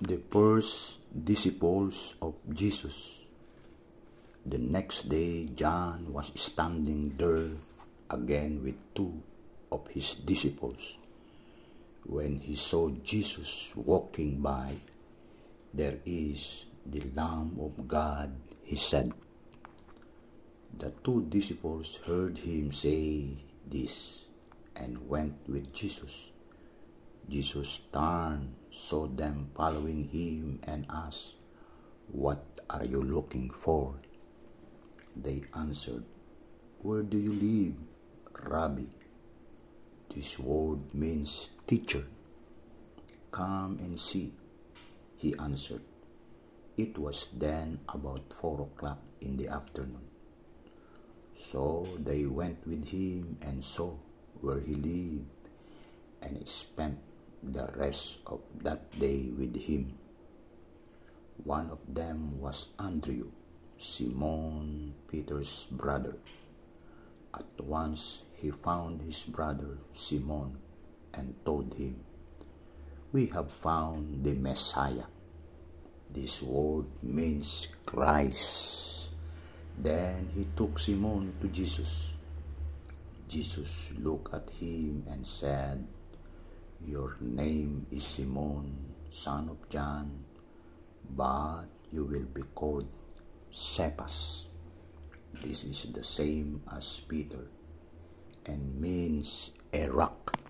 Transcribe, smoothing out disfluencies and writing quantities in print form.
The first disciples of Jesus. The next day, John was standing there again with two of his disciples. When he saw Jesus walking by, "There is the Lamb of God," he said. The two disciples heard him say this and went with Jesus. Jesus turned, saw them following him, and asked, "What are you looking for?" They answered, "Where do you live, Rabbi?" This word means teacher. "Come and see," he answered. It was then about 4 o'clock in the afternoon. So they went with him and saw where he lived, and spent the rest of that day with him. One of them was Andrew, Simon Peter's brother. At once he found his brother Simon and told him, "We have found the Messiah." This word means Christ. Then he took Simon to Jesus. Jesus looked at him and said, "Your name is Simon, son of John, but you will be called Cephas." This is the same as Peter and means a rock.